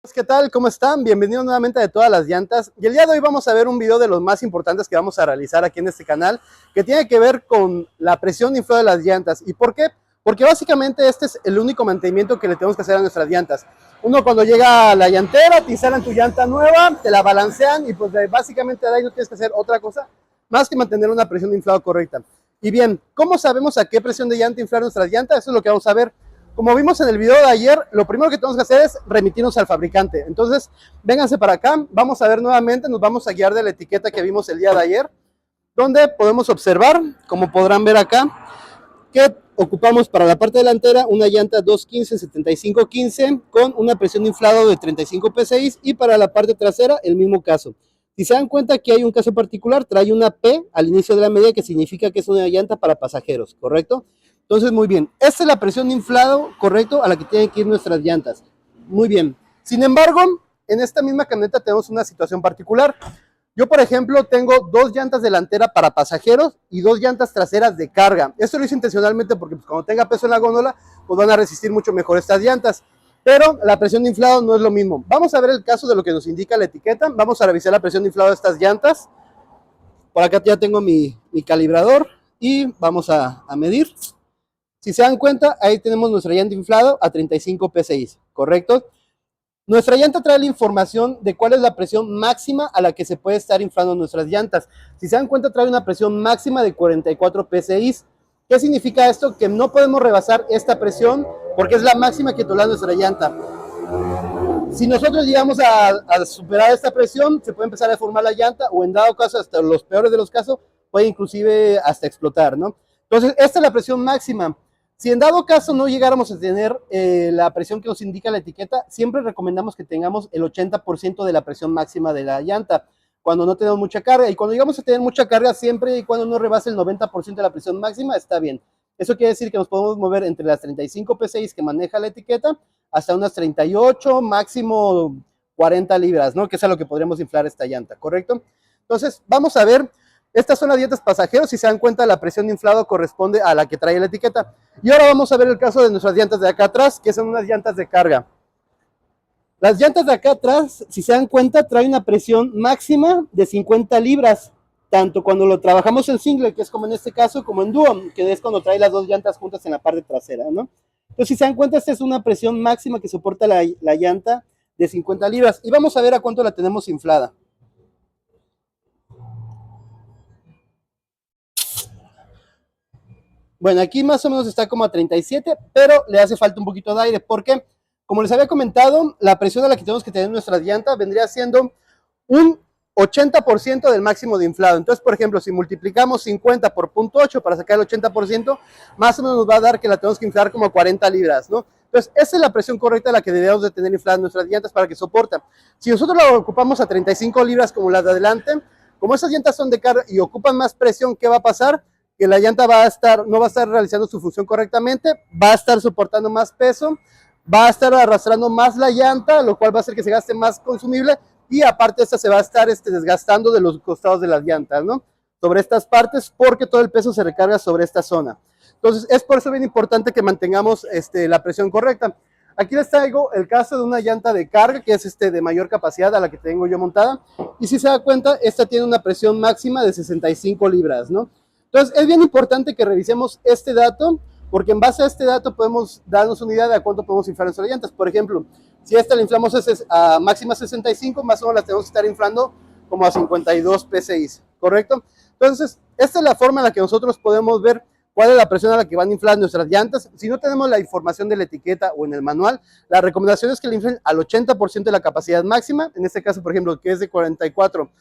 ¿Qué tal? ¿Cómo están? Bienvenidos nuevamente a De Todas las Llantas. Y el día de hoy vamos a ver un video de los más importantes que vamos a realizar aquí en este canal, que tiene que ver con la presión de inflado de las llantas. ¿Y por qué? Porque básicamente este es el único mantenimiento que le tenemos que hacer a nuestras llantas. Uno, cuando llega a la llantera, te instalan tu llanta nueva, te la balancean y pues básicamente de ahí no tienes que hacer otra cosa más que mantener una presión de inflado correcta. Y bien, ¿cómo sabemos a qué presión de llanta inflar nuestras llantas? Eso es lo que vamos a ver. Como vimos en el video de ayer, lo primero que tenemos que hacer es remitirnos al fabricante. Entonces, vénganse para acá, vamos a ver nuevamente, nos vamos a guiar de la etiqueta que vimos el día de ayer, donde podemos observar, como podrán ver acá, que ocupamos para la parte delantera una llanta 215-75-15 con una presión de inflado de 35 PSI y para la parte trasera el mismo caso. Si se dan cuenta que hay un caso particular, trae una P al inicio de la medida que significa que es una llanta para pasajeros, ¿correcto? Entonces, muy bien. Esta es la presión de inflado, correcto, a la que tienen que ir nuestras llantas. Muy bien. Sin embargo, en esta misma camioneta tenemos una situación particular. Yo, por ejemplo, tengo dos llantas delanteras para pasajeros y dos llantas traseras de carga. Esto lo hice intencionalmente porque pues, cuando tenga peso en la góndola, pues van a resistir mucho mejor estas llantas. Pero la presión de inflado no es lo mismo. Vamos a ver el caso de lo que nos indica la etiqueta. Vamos a revisar la presión de inflado de estas llantas. Por acá ya tengo mi calibrador y vamos a medir. Si se dan cuenta, ahí tenemos nuestra llanta inflada a 35 PSI, ¿correcto? Nuestra llanta trae la información de cuál es la presión máxima a la que se puede estar inflando nuestras llantas. Si se dan cuenta, trae una presión máxima de 44 PSI. ¿Qué significa esto? Que no podemos rebasar esta presión porque es la máxima que tolera nuestra llanta. Si nosotros llegamos a superar esta presión, se puede empezar a deformar la llanta o en dado caso, hasta los peores de los casos, puede inclusive hasta explotar, ¿no? Entonces, esta es la presión máxima. Si en dado caso no llegáramos a tener la presión que nos indica la etiqueta, siempre recomendamos que tengamos el 80% de la presión máxima de la llanta, cuando no tenemos mucha carga. Y cuando llegamos a tener mucha carga, siempre y cuando no rebase el 90% de la presión máxima, está bien. Eso quiere decir que nos podemos mover entre las 35 PSI que maneja la etiqueta hasta unas 38, máximo 40 libras, ¿no? Que es a lo que podríamos inflar esta llanta, ¿correcto? Entonces, vamos a ver. Estas son las llantas pasajeros. Si se dan cuenta, la presión de inflado corresponde a la que trae la etiqueta. Y ahora vamos a ver el caso de nuestras llantas de acá atrás, que son unas llantas de carga. Las llantas de acá atrás, si se dan cuenta, trae una presión máxima de 50 libras, tanto cuando lo trabajamos en single, que es como en este caso, como en dúo, que es cuando trae las dos llantas juntas en la parte trasera, ¿no? Entonces, si se dan cuenta, esta es una presión máxima que soporta la llanta de 50 libras. Y vamos a ver a cuánto la tenemos inflada. Bueno, aquí más o menos está como a 37, pero le hace falta un poquito de aire, porque, como les había comentado, la presión a la que tenemos que tener nuestras llantas vendría siendo un 80% del máximo de inflado. Entonces, por ejemplo, si multiplicamos 50 por 0.8 para sacar el 80%, más o menos nos va a dar que la tenemos que inflar como 40 libras, ¿no? Entonces, esa es la presión correcta a la que debemos de tener infladas nuestras llantas para que soporten. Si nosotros la ocupamos a 35 libras como las de adelante, como esas llantas son de carga y ocupan más presión, ¿qué va a pasar? Que la llanta no va a estar realizando su función correctamente, va a estar soportando más peso, va a estar arrastrando más la llanta, lo cual va a hacer que se gaste más consumible y aparte esta se va a estar desgastando de los costados de las llantas, ¿no? Sobre estas partes porque todo el peso se recarga sobre esta zona. Entonces es por eso bien importante que mantengamos la presión correcta. Aquí les traigo el caso de una llanta de carga que es de mayor capacidad a la que tengo yo montada y si se da cuenta, esta tiene una presión máxima de 65 libras, ¿no? Entonces, es bien importante que revisemos este dato, porque en base a este dato podemos darnos una idea de a cuánto podemos inflar nuestras llantas. Por ejemplo, si esta la inflamos a máxima 65, más o menos la tenemos que estar inflando como a 52 PSI, ¿correcto? Entonces, esta es la forma en la que nosotros podemos ver cuál es la presión a la que van a inflar nuestras llantas. Si no tenemos la información de la etiqueta o en el manual, la recomendación es que le inflen al 80% de la capacidad máxima, en este caso, por ejemplo, que es de 44,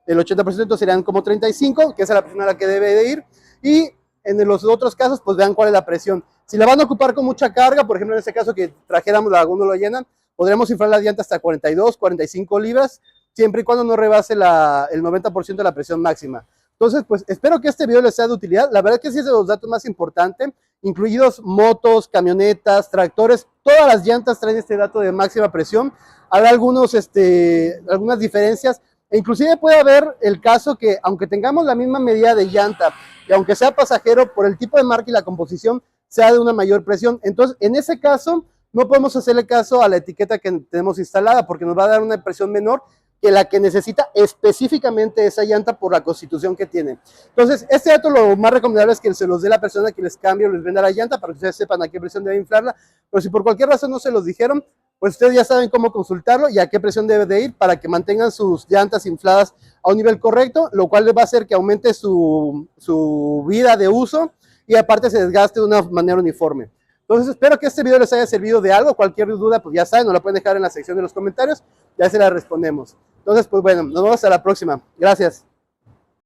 el 80% serían como 35, que es la presión a la que debe de ir, y en los otros casos, pues vean cuál es la presión. Si la van a ocupar con mucha carga, por ejemplo, en este caso que trajéramos la góndola llena, podríamos inflar las llantas hasta 42, 45 libras, siempre y cuando no rebase el 90% de la presión máxima. Entonces, pues espero que este video les sea de utilidad. La verdad que sí es de los datos más importantes, incluidos motos, camionetas, tractores, todas las llantas traen este dato de máxima presión. Habrá algunas diferencias, e inclusive puede haber el caso que, aunque tengamos la misma medida de llanta, y aunque sea pasajero, por el tipo de marca y la composición, sea de una mayor presión. Entonces, en ese caso, no podemos hacerle caso a la etiqueta que tenemos instalada porque nos va a dar una presión menor que la que necesita específicamente esa llanta por la constitución que tiene. Entonces, este dato lo más recomendable es que se los dé la persona que les cambie o les venda la llanta para que ustedes sepan a qué presión deben inflarla, pero si por cualquier razón no se los dijeron, pues ustedes ya saben cómo consultarlo y a qué presión debe de ir para que mantengan sus llantas infladas a un nivel correcto, lo cual les va a hacer que aumente su vida de uso y aparte se desgaste de una manera uniforme. Entonces espero que este video les haya servido de algo. Cualquier duda, pues ya saben, nos la pueden dejar en la sección de los comentarios, ya se la respondemos. Entonces, pues bueno, nos vemos hasta la próxima. Gracias.